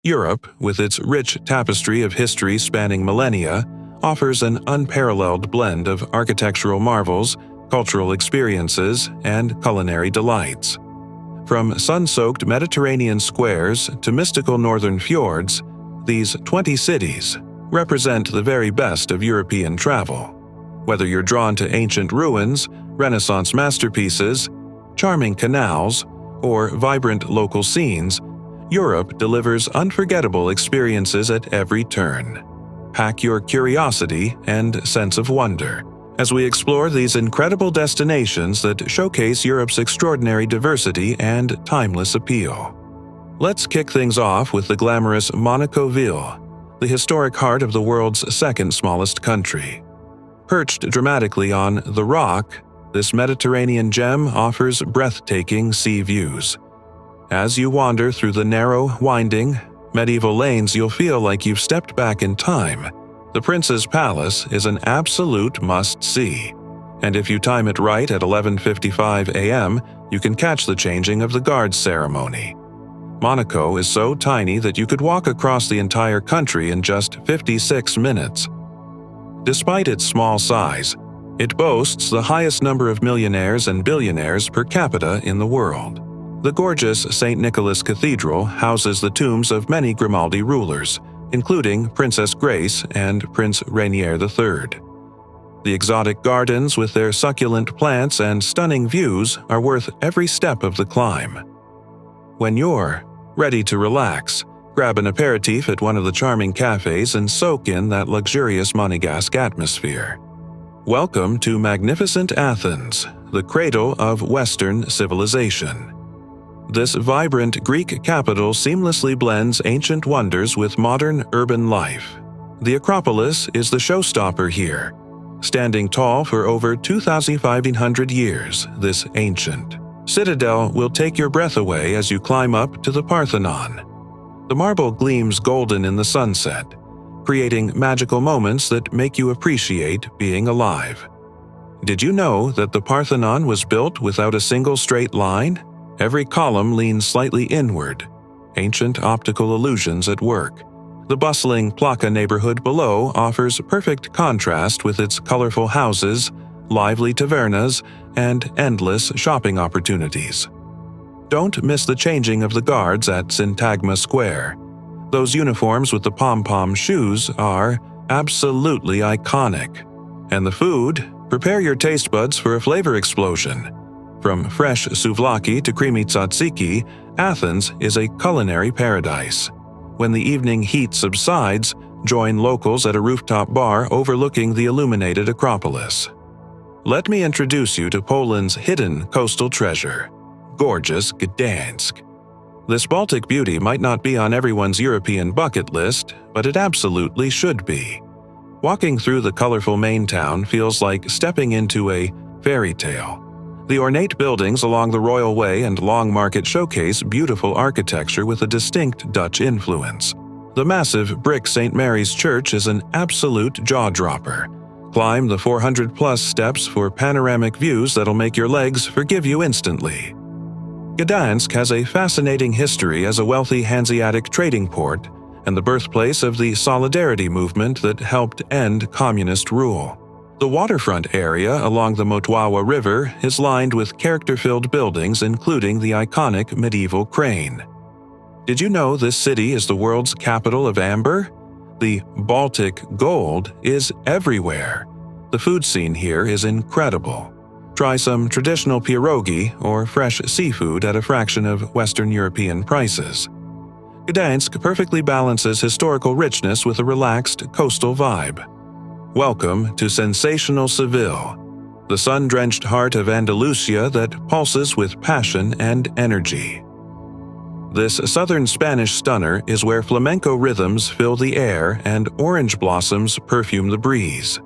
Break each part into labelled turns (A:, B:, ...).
A: Europe, with its rich tapestry of history spanning millennia, offers an unparalleled blend of architectural marvels, cultural experiences, and culinary delights. From sun-soaked Mediterranean squares to mystical northern fjords, these 20 cities represent the very best of European travel. Whether you're drawn to ancient ruins, Renaissance masterpieces, charming canals, or vibrant local scenes, Europe delivers unforgettable experiences at every turn. Pack your curiosity and sense of wonder as we explore these incredible destinations that showcase Europe's extraordinary diversity and timeless appeal. Let's kick things off with the glamorous MONACO VILLE, the historic heart of the world's second smallest country. Perched dramatically on The Rock, this Mediterranean gem offers breathtaking sea views. As you wander through the narrow, winding, medieval lanes, you'll feel like you've stepped back in time. The Prince's Palace is an absolute must-see, and if you time it right at 11:55 a.m., you can catch the changing of the guards ceremony. Monaco is so tiny that you could walk across the entire country in just 56 minutes. Despite its small size, it boasts the highest number of millionaires and billionaires per capita in the world. The gorgeous St. Nicholas Cathedral houses the tombs of many Grimaldi rulers, including Princess Grace and Prince Rainier III. The exotic gardens with their succulent plants and stunning views are worth every step of the climb. When you're ready to relax, grab an aperitif at one of the charming cafes and soak in that luxurious Monegasque atmosphere. Welcome to magnificent Athens, the cradle of Western civilization. This vibrant Greek capital seamlessly blends ancient wonders with modern urban life. The Acropolis is the showstopper here. Standing tall for over 2,500 years, this ancient citadel will take your breath away as you climb up to the Parthenon. The marble gleams golden in the sunset, creating magical moments that make you appreciate being alive. Did you know that the Parthenon was built without a single straight line? Every column leans slightly inward, ancient optical illusions at work. The bustling Plaka neighborhood below offers perfect contrast with its colorful houses, lively tavernas, and endless shopping opportunities. Don't miss the changing of the guards at Syntagma Square. Those uniforms with the pom-pom shoes are absolutely iconic. And the food? Prepare your taste buds for a flavor explosion. From fresh souvlaki to creamy tzatziki, Athens is a culinary paradise. When the evening heat subsides, join locals at a rooftop bar overlooking the illuminated Acropolis. Let me introduce you to Poland's hidden coastal treasure, gorgeous Gdansk. This Baltic beauty might not be on everyone's European bucket list, but it absolutely should be. Walking through the colorful main town feels like stepping into a fairy tale. The ornate buildings along the Royal Way and Long Market showcase beautiful architecture with a distinct Dutch influence. The massive brick St. Mary's Church is an absolute jaw-dropper. Climb the 400-plus steps for panoramic views that'll make your legs forgive you instantly. Gdansk has a fascinating history as a wealthy Hanseatic trading port and the birthplace of the Solidarity movement that helped end communist rule. The waterfront area along the Motława River is lined with character-filled buildings including the iconic medieval crane. Did you know this city is the world's capital of amber? The Baltic gold is everywhere. The food scene here is incredible. Try some traditional pierogi or fresh seafood at a fraction of Western European prices. Gdansk perfectly balances historical richness with a relaxed coastal vibe. Welcome to sensational Seville, the sun-drenched heart of Andalusia that pulses with passion and energy. This southern Spanish stunner is where flamenco rhythms fill the air and orange blossoms perfume the breeze.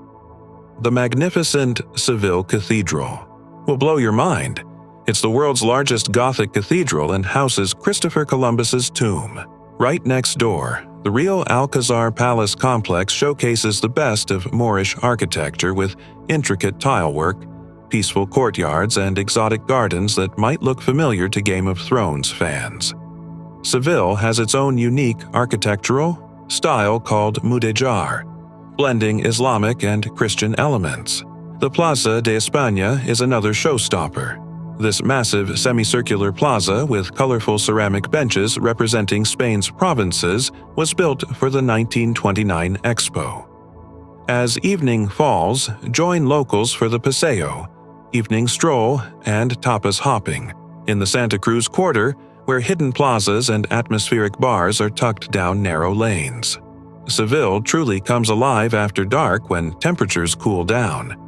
A: The magnificent Seville Cathedral will blow your mind. It's the world's largest Gothic cathedral and houses Christopher Columbus's tomb. Right next door, the Real Alcazar Palace complex showcases the best of Moorish architecture with intricate tilework, peaceful courtyards, and exotic gardens that might look familiar to Game of Thrones fans. Seville has its own unique architectural style called mudéjar, blending Islamic and Christian elements. The Plaza de España is another showstopper. This massive semicircular plaza with colorful ceramic benches representing Spain's provinces was built for the 1929 Expo. As evening falls, join locals for the paseo, evening stroll, and tapas hopping in the Santa Cruz Quarter, where hidden plazas and atmospheric bars are tucked down narrow lanes. Seville truly comes alive after dark when temperatures cool down.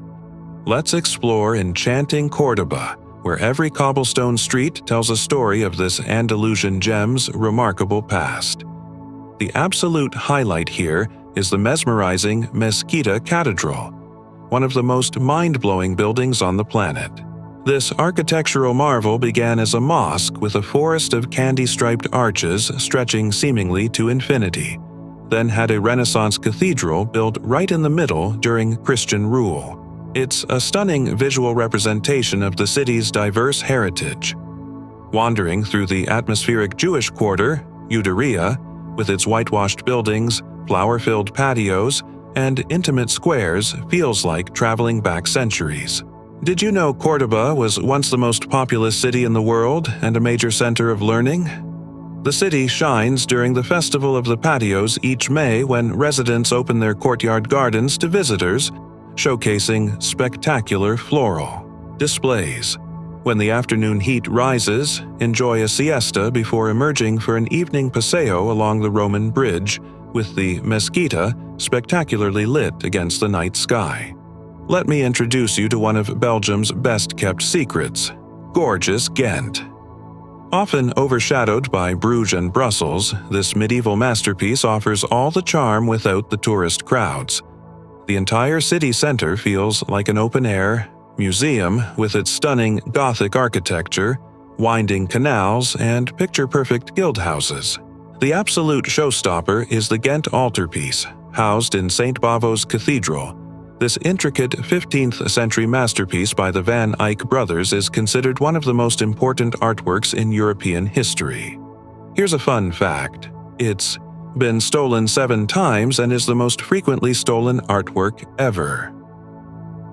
A: Let's explore enchanting Córdoba, where every cobblestone street tells a story of this Andalusian gem's remarkable past. The absolute highlight here is the mesmerizing Mezquita Cathedral, one of the most mind-blowing buildings on the planet. This architectural marvel began as a mosque with a forest of candy-striped arches stretching seemingly to infinity, then had a Renaissance cathedral built right in the middle during Christian rule. It's a stunning visual representation of the city's diverse heritage. Wandering through the atmospheric Jewish quarter, Juderia, with its whitewashed buildings, flower-filled patios, and intimate squares feels like traveling back centuries. Did you know Córdoba was once the most populous city in the world and a major center of learning? The city shines during the Festival of the Patios each May when residents open their courtyard gardens to visitors, showcasing spectacular floral displays. When the afternoon heat rises, enjoy a siesta before emerging for an evening paseo along the Roman bridge, with the Mezquita spectacularly lit against the night sky. Let me introduce you to one of Belgium's best-kept secrets, gorgeous Ghent. Often overshadowed by Bruges and Brussels, this medieval masterpiece offers all the charm without the tourist crowds. The entire city center feels like an open-air museum with its stunning Gothic architecture, winding canals, and picture-perfect guildhouses. The absolute showstopper is the Ghent altarpiece, housed in St. Bavo's Cathedral. This intricate 15th-century masterpiece by the Van Eyck brothers is considered one of the most important artworks in European history. Here's a fun fact. It's been stolen 7 times and is the most frequently stolen artwork ever.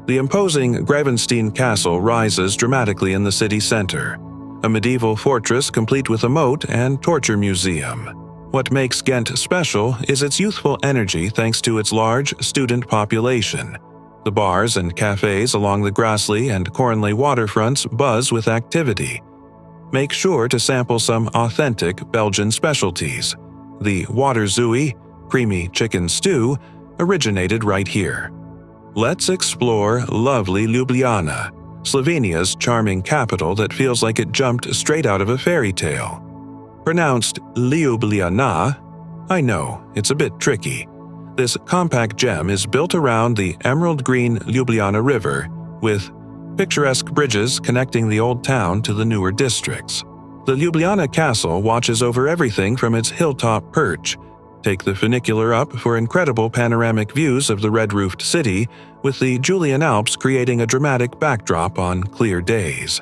A: The imposing Gravenstein Castle rises dramatically in the city center, a medieval fortress complete with a moat and torture museum. What makes Ghent special is its youthful energy thanks to its large student population. The bars and cafes along the Grassley and Cornley waterfronts buzz with activity. Make sure to sample some authentic Belgian specialties. The waterzooi, creamy chicken stew, originated right here. Let's explore lovely Ljubljana, Slovenia's charming capital that feels like it jumped straight out of a fairy tale. Pronounced Ljubljana, I know, it's a bit tricky. This compact gem is built around the emerald green Ljubljana River, with picturesque bridges connecting the old town to the newer districts. The Ljubljana Castle watches over everything from its hilltop perch. Take the funicular up for incredible panoramic views of the red-roofed city, with the Julian Alps creating a dramatic backdrop on clear days.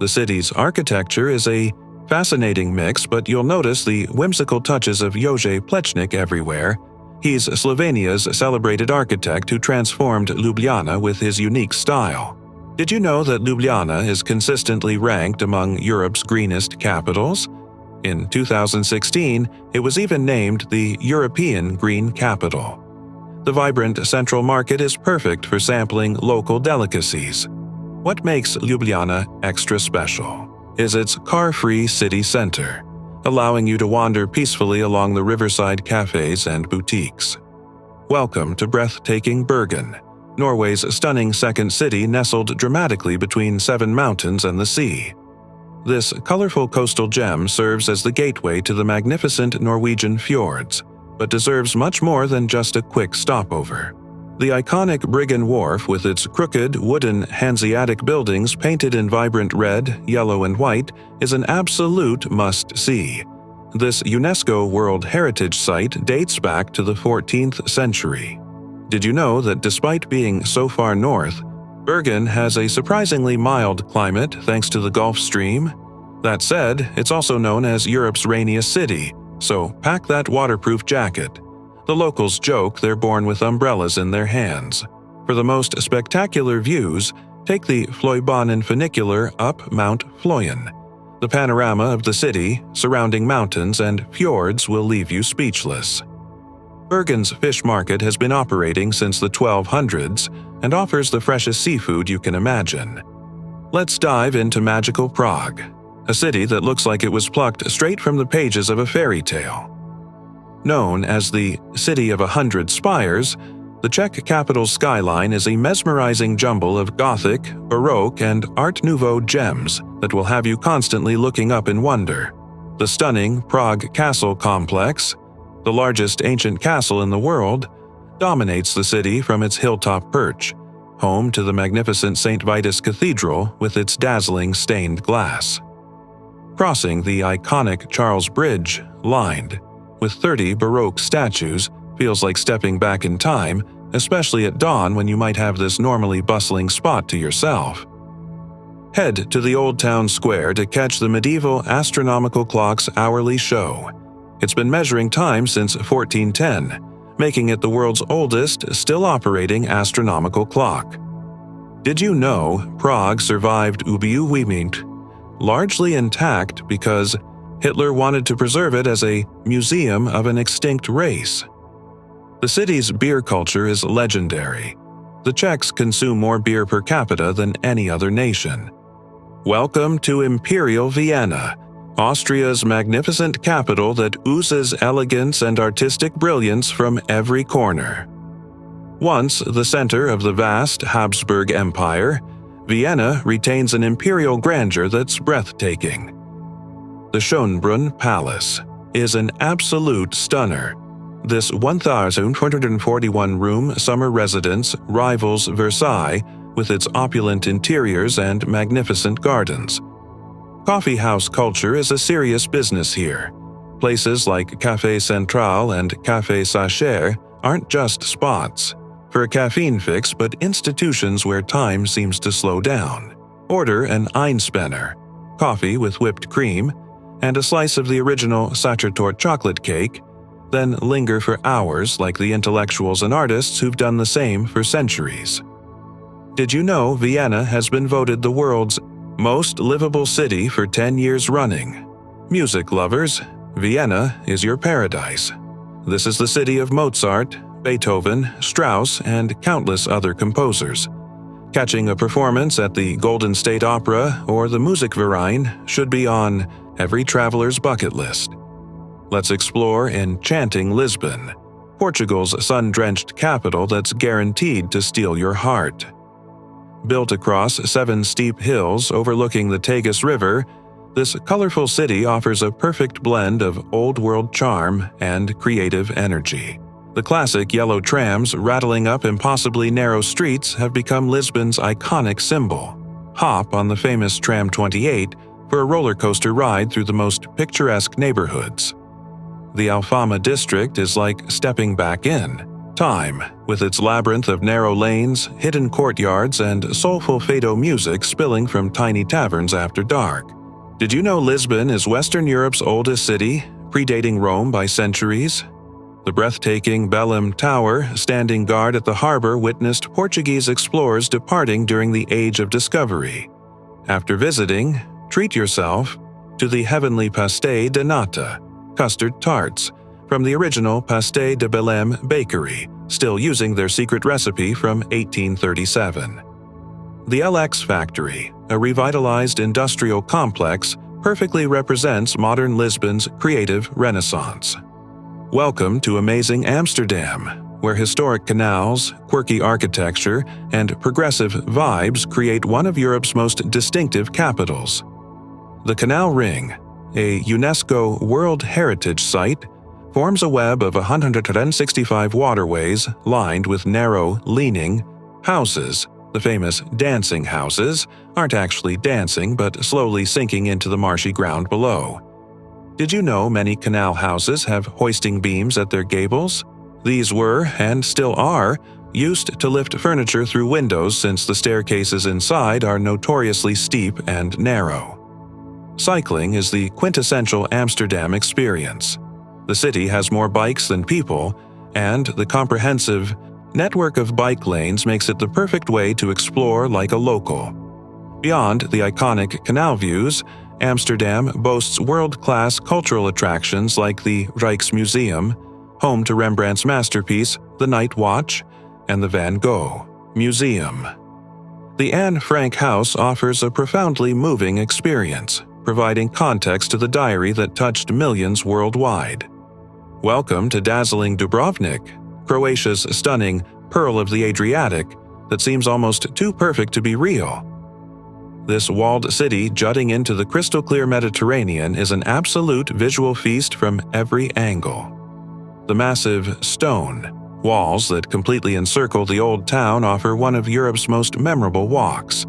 A: The city's architecture is a fascinating mix, but you'll notice the whimsical touches of Jože Plečnik everywhere. He's Slovenia's celebrated architect who transformed Ljubljana with his unique style. Did you know that Ljubljana is consistently ranked among Europe's greenest capitals? In 2016, it was even named the European Green Capital. The vibrant central market is perfect for sampling local delicacies. What makes Ljubljana extra special is its car-free city center, allowing you to wander peacefully along the riverside cafes and boutiques. Welcome to breathtaking Bergen, Norway's stunning second city nestled dramatically between 7 mountains and the sea. This colorful coastal gem serves as the gateway to the magnificent Norwegian fjords, but deserves much more than just a quick stopover. The iconic Bryggen Wharf, with its crooked, wooden Hanseatic buildings painted in vibrant red, yellow, and white, is an absolute must-see. This UNESCO World Heritage Site dates back to the 14th century. Did you know that despite being so far north, Bergen has a surprisingly mild climate thanks to the Gulf Stream? That said, it's also known as Europe's rainiest city, so pack that waterproof jacket. The locals joke they're born with umbrellas in their hands. For the most spectacular views, take the Vleubahnen funicular up Mount Vleuen. The panorama of the city, surrounding mountains and fjords will leave you speechless. Bergen's fish market has been operating since the 1200s and offers the freshest seafood you can imagine. Let's dive into magical Prague, a city that looks like it was plucked straight from the pages of a fairy tale. Known as the City of 100 Spires, the Czech capital's skyline is a mesmerizing jumble of Gothic, Baroque, and Art Nouveau gems that will have you constantly looking up in wonder. The stunning Prague Castle complex, the largest ancient castle in the world, dominates the city from its hilltop perch, home to the magnificent St. Vitus Cathedral with its dazzling stained glass. Crossing the iconic Charles Bridge, lined with 30 Baroque statues, feels like stepping back in time, especially at dawn when you might have this normally bustling spot to yourself. Head to the Old Town Square to catch the medieval astronomical clock's hourly show. It's been measuring time since 1410, making it the world's oldest, still operating astronomical clock. Did you know Prague survived ubiuwimint largely intact because Hitler wanted to preserve it as a museum of an extinct race? The city's beer culture is legendary. The Czechs consume more beer per capita than any other nation. Welcome to Imperial Vienna, Austria's magnificent capital that oozes elegance and artistic brilliance from every corner. Once the center of the vast Habsburg Empire, Vienna retains an imperial grandeur that's breathtaking. The Schönbrunn Palace is an absolute stunner. This 1,441-room summer residence rivals Versailles with its opulent interiors and magnificent gardens. Coffee house culture is a serious business here. Places like Café Central and Café Sacher aren't just spots for a caffeine fix, but institutions where time seems to slow down. Order an Einspanner, coffee with whipped cream, and a slice of the original Sachertorte chocolate cake, then linger for hours like the intellectuals and artists who've done the same for centuries. Did you know Vienna has been voted the world's most livable city for 10 years running? Music lovers, Vienna is your paradise. This is the city of Mozart, Beethoven, Strauss, and countless other composers. Catching a performance at the Golden State Opera or the Musikverein should be on every traveler's bucket list. Let's explore enchanting Lisbon, Portugal's sun-drenched capital that's guaranteed to steal your heart. Built across 7 steep hills overlooking the Tagus River, this colorful city offers a perfect blend of old-world charm and creative energy. The classic yellow trams rattling up impossibly narrow streets have become Lisbon's iconic symbol. Hop on the famous Tram 28 for a roller coaster ride through the most picturesque neighborhoods. The Alfama district is like stepping back in time, with its labyrinth of narrow lanes, hidden courtyards, and soulful fado music spilling from tiny taverns after dark. Did you know Lisbon is Western Europe's oldest city, predating Rome by centuries? The breathtaking Belém Tower, standing guard at the harbor, witnessed Portuguese explorers departing during the Age of Discovery. After visiting, treat yourself to the heavenly pastéis de nata, custard tarts, from the original Pastéis de Belém bakery, still using their secret recipe from 1837. The LX Factory, a revitalized industrial complex, perfectly represents modern Lisbon's creative renaissance. Welcome to amazing Amsterdam, where historic canals, quirky architecture, and progressive vibes create one of Europe's most distinctive capitals. The Canal Ring, a UNESCO World Heritage Site, forms a web of 165 waterways lined with narrow, leaning houses. The famous dancing houses aren't actually dancing but slowly sinking into the marshy ground below. Did you know many canal houses have hoisting beams at their gables? These were, and still are, used to lift furniture through windows since the staircases inside are notoriously steep and narrow. Cycling is the quintessential Amsterdam experience. The city has more bikes than people, and the comprehensive network of bike lanes makes it the perfect way to explore like a local. Beyond the iconic canal views, Amsterdam boasts world-class cultural attractions like the Rijksmuseum, home to Rembrandt's masterpiece, The Night Watch, and the Van Gogh Museum. The Anne Frank House offers a profoundly moving experience, providing context to the diary that touched millions worldwide. Welcome to dazzling Dubrovnik, Croatia's stunning Pearl of the Adriatic that seems almost too perfect to be real. This walled city jutting into the crystal-clear Mediterranean is an absolute visual feast from every angle. The massive stone walls that completely encircle the old town offer one of Europe's most memorable walks.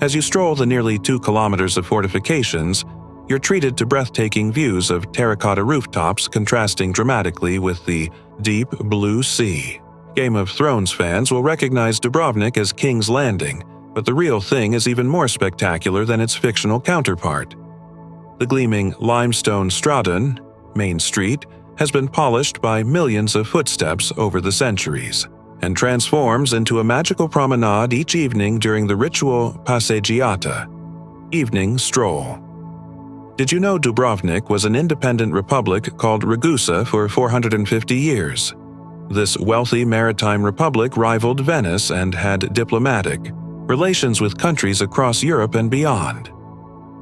A: As you stroll the nearly 2 kilometers of fortifications, you're treated to breathtaking views of terracotta rooftops contrasting dramatically with the deep blue sea. Game of Thrones fans will recognize Dubrovnik as King's Landing, but the real thing is even more spectacular than its fictional counterpart. The gleaming limestone Straten, Main Street, has been polished by millions of footsteps over the centuries, and transforms into a magical promenade each evening during the ritual passeggiata, evening stroll. Did you know Dubrovnik was an independent republic called Ragusa for 450 years? This wealthy maritime republic rivaled Venice and had diplomatic relations with countries across Europe and beyond.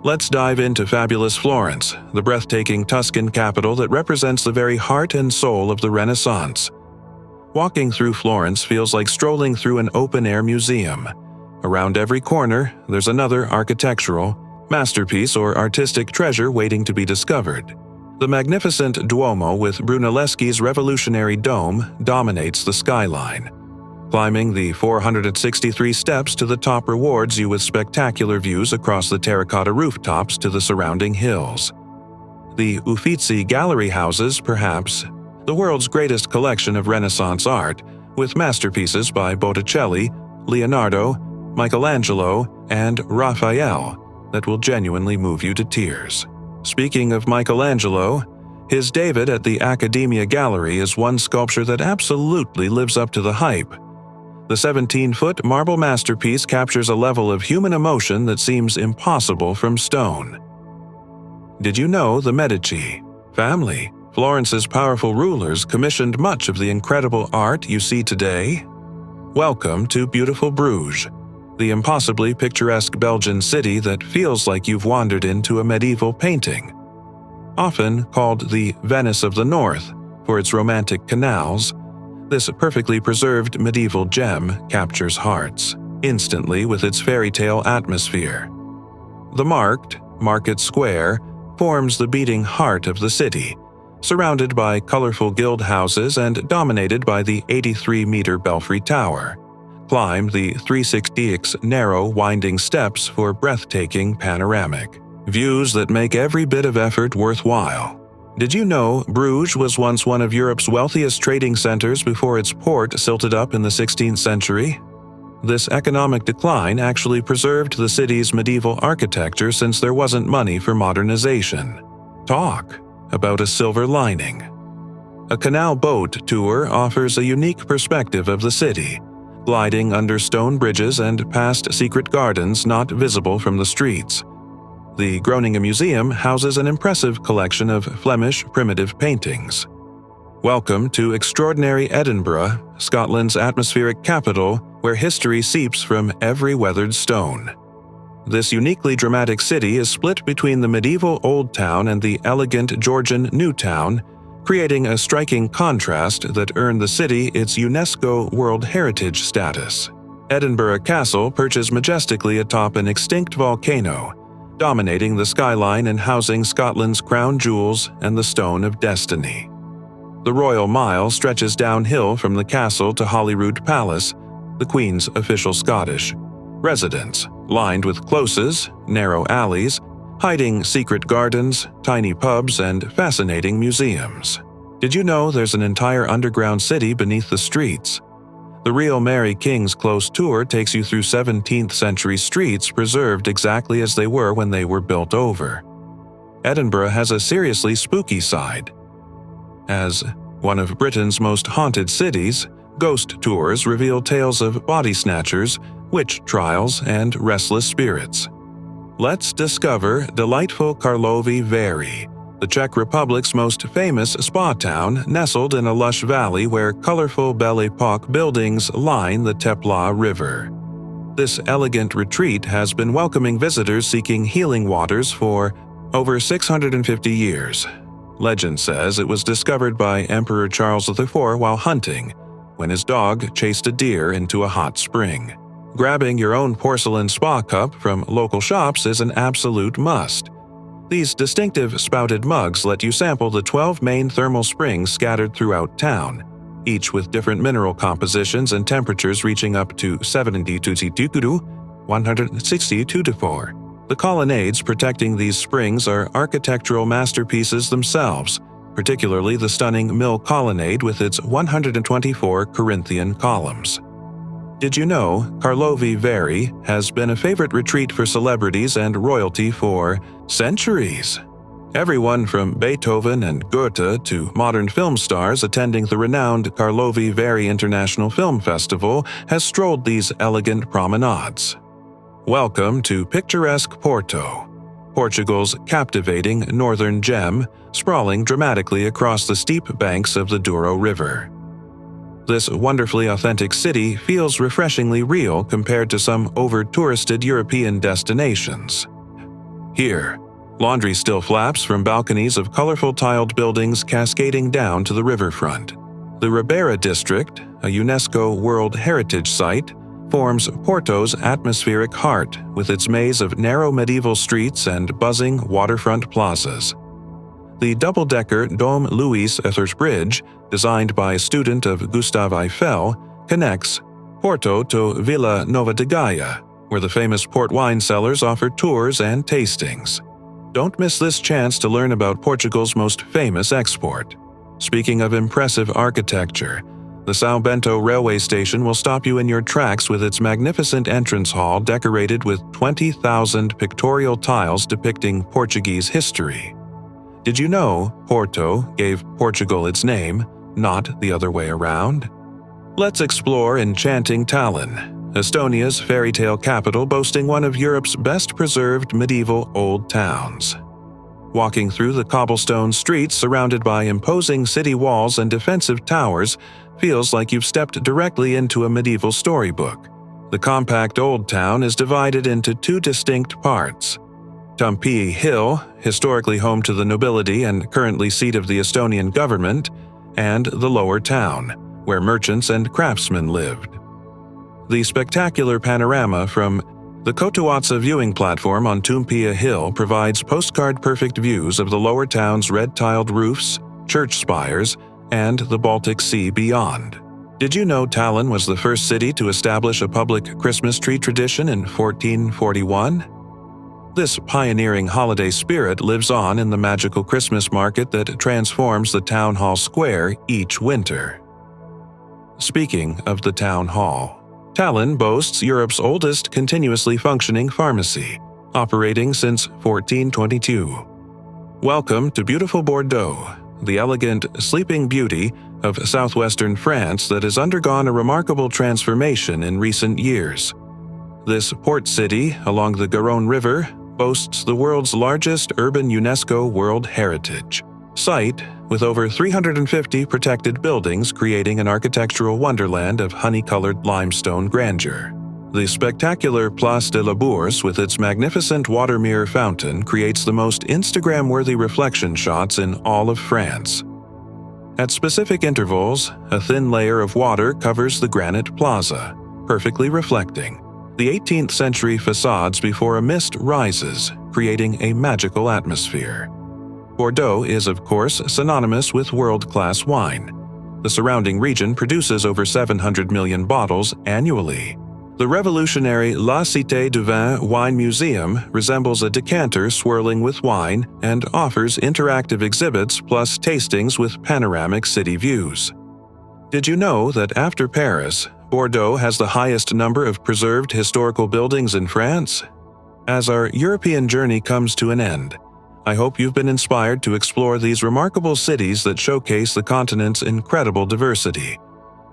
A: Let's dive into fabulous Florence, the breathtaking Tuscan capital that represents the very heart and soul of the Renaissance. Walking through Florence feels like strolling through an open-air museum. Around every corner, there's another architectural masterpiece or artistic treasure waiting to be discovered. The magnificent Duomo with Brunelleschi's revolutionary dome dominates the skyline. Climbing the 463 steps to the top rewards you with spectacular views across the terracotta rooftops to the surrounding hills. The Uffizi Gallery houses, perhaps, the world's greatest collection of Renaissance art, with masterpieces by Botticelli, Leonardo, Michelangelo, and Raphael that will genuinely move you to tears. Speaking of Michelangelo, his David at the Accademia Gallery is one sculpture that absolutely lives up to the hype. The 17-foot marble masterpiece captures a level of human emotion that seems impossible from stone. Did you know the Medici family, Florence's powerful rulers, commissioned much of the incredible art you see today? Welcome to beautiful Bruges, the impossibly picturesque Belgian city that feels like you've wandered into a medieval painting. Often called the Venice of the North for its romantic canals, this perfectly preserved medieval gem captures hearts instantly with its fairy tale atmosphere. The Market Square forms the beating heart of the city, surrounded by colorful guild houses and dominated by the 83-meter Belfry Tower. Climb the 360x narrow, winding steps for breathtaking panoramic views that make every bit of effort worthwhile. Did you know Bruges was once one of Europe's wealthiest trading centers before its port silted up in the 16th century? This economic decline actually preserved the city's medieval architecture since there wasn't money for modernization. Talk about a silver lining. A canal boat tour offers a unique perspective of the city, gliding under stone bridges and past secret gardens not visible from the streets. The Groningen Museum houses an impressive collection of Flemish primitive paintings. Welcome to extraordinary Edinburgh, Scotland's atmospheric capital, where history seeps from every weathered stone. This uniquely dramatic city is split between the medieval Old Town and the elegant Georgian New Town, creating a striking contrast that earned the city its UNESCO World Heritage status. Edinburgh Castle perches majestically atop an extinct volcano, dominating the skyline and housing Scotland's crown jewels and the Stone of Destiny. The Royal Mile stretches downhill from the castle to Holyrood Palace, the Queen's official Scottish residence, lined with closes, narrow alleys, hiding secret gardens, tiny pubs, and fascinating museums. Did you know there's an entire underground city beneath the streets? The Real Mary King's Close tour takes you through 17th-century streets preserved exactly as they were when they were built over. Edinburgh has a seriously spooky side. As one of Britain's most haunted cities, ghost tours reveal tales of body snatchers, witch trials, and restless spirits. Let's discover delightful Karlovy Vary, the Czech Republic's most famous spa town nestled in a lush valley where colorful Belle Époque buildings line the Tepla River. This elegant retreat has been welcoming visitors seeking healing waters for over 650 years. Legend says it was discovered by Emperor Charles IV while hunting, when his dog chased a deer into a hot spring. Grabbing your own porcelain spa cup from local shops is an absolute must. These distinctive spouted mugs let you sample the 12 main thermal springs scattered throughout town, each with different mineral compositions and temperatures reaching up to 72 162°. The colonnades protecting these springs are architectural masterpieces themselves, particularly the stunning Mill Colonnade with its 124 Corinthian columns. Did you know Karlovy Vary has been a favorite retreat for celebrities and royalty for centuries? Everyone from Beethoven and Goethe to modern film stars attending the renowned Karlovy Vary International Film Festival has strolled these elegant promenades. Welcome to picturesque Porto, Portugal's captivating northern gem, sprawling dramatically across the steep banks of the Douro River. This wonderfully authentic city feels refreshingly real compared to some over-touristed European destinations. Here, laundry still flaps from balconies of colorful tiled buildings cascading down to the riverfront. The Ribeira district, a UNESCO World Heritage Site, forms Porto's atmospheric heart with its maze of narrow medieval streets and buzzing waterfront plazas. The double-decker Dom Luís Eithers Bridge, designed by a student of Gustave Eiffel, connects Porto to Vila Nova de Gaia, where the famous port wine cellars offer tours and tastings. Don't miss this chance to learn about Portugal's most famous export. Speaking of impressive architecture, the São Bento railway station will stop you in your tracks with its magnificent entrance hall decorated with 20,000 pictorial tiles depicting Portuguese history. Did you know Porto gave Portugal its name, not the other way around? Let's explore enchanting Tallinn, Estonia's fairy tale capital boasting one of Europe's best-preserved medieval old towns. Walking through the cobblestone streets surrounded by imposing city walls and defensive towers feels like you've stepped directly into a medieval storybook. The compact old town is divided into two distinct parts. Tampere Hill, historically home to the nobility and currently seat of the Estonian government, and the lower town, where merchants and craftsmen lived. The spectacular panorama from the Kotuatsa viewing platform on Tampere Hill provides postcard-perfect views of the lower town's red-tiled roofs, church spires, and the Baltic Sea beyond. Did you know Tallinn was the first city to establish a public Christmas tree tradition in 1441? This pioneering holiday spirit lives on in the magical Christmas market that transforms the town hall square each winter. Speaking of the town hall, Tallinn boasts Europe's oldest continuously functioning pharmacy, operating since 1422. Welcome to beautiful Bordeaux, the elegant Sleeping Beauty of southwestern France that has undergone a remarkable transformation in recent years. This port city along the Garonne River boasts the world's largest urban UNESCO World Heritage Site with over 350 protected buildings creating an architectural wonderland of honey-colored limestone grandeur. The spectacular Place de la Bourse with its magnificent water mirror fountain creates the most Instagram-worthy reflection shots in all of France. At specific intervals, a thin layer of water covers the granite plaza, perfectly reflecting the 18th century facades before a mist rises, creating a magical atmosphere. Bordeaux is, of course, synonymous with world-class wine. The surrounding region produces over 700 million bottles annually. The revolutionary La Cité du Vin Wine Museum resembles a decanter swirling with wine and offers interactive exhibits plus tastings with panoramic city views. Did you know that after Paris, Bordeaux has the highest number of preserved historical buildings in France? As our European journey comes to an end, I hope you've been inspired to explore these remarkable cities that showcase the continent's incredible diversity.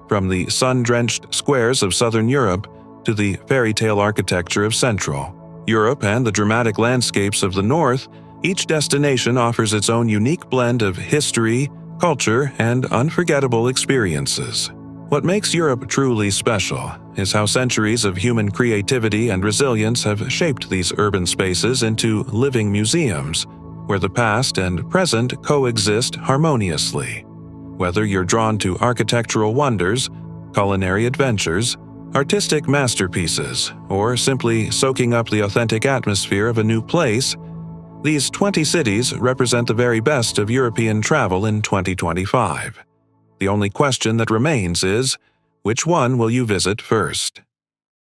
A: From the sun-drenched squares of southern Europe to the fairy tale architecture of Central Europe and the dramatic landscapes of the North, each destination offers its own unique blend of history, culture, and unforgettable experiences. What makes Europe truly special is how centuries of human creativity and resilience have shaped these urban spaces into living museums, where the past and present coexist harmoniously. Whether you're drawn to architectural wonders, culinary adventures, artistic masterpieces, or simply soaking up the authentic atmosphere of a new place, these 20 cities represent the very best of European travel in 2025. The only question that remains is, which one will you visit first?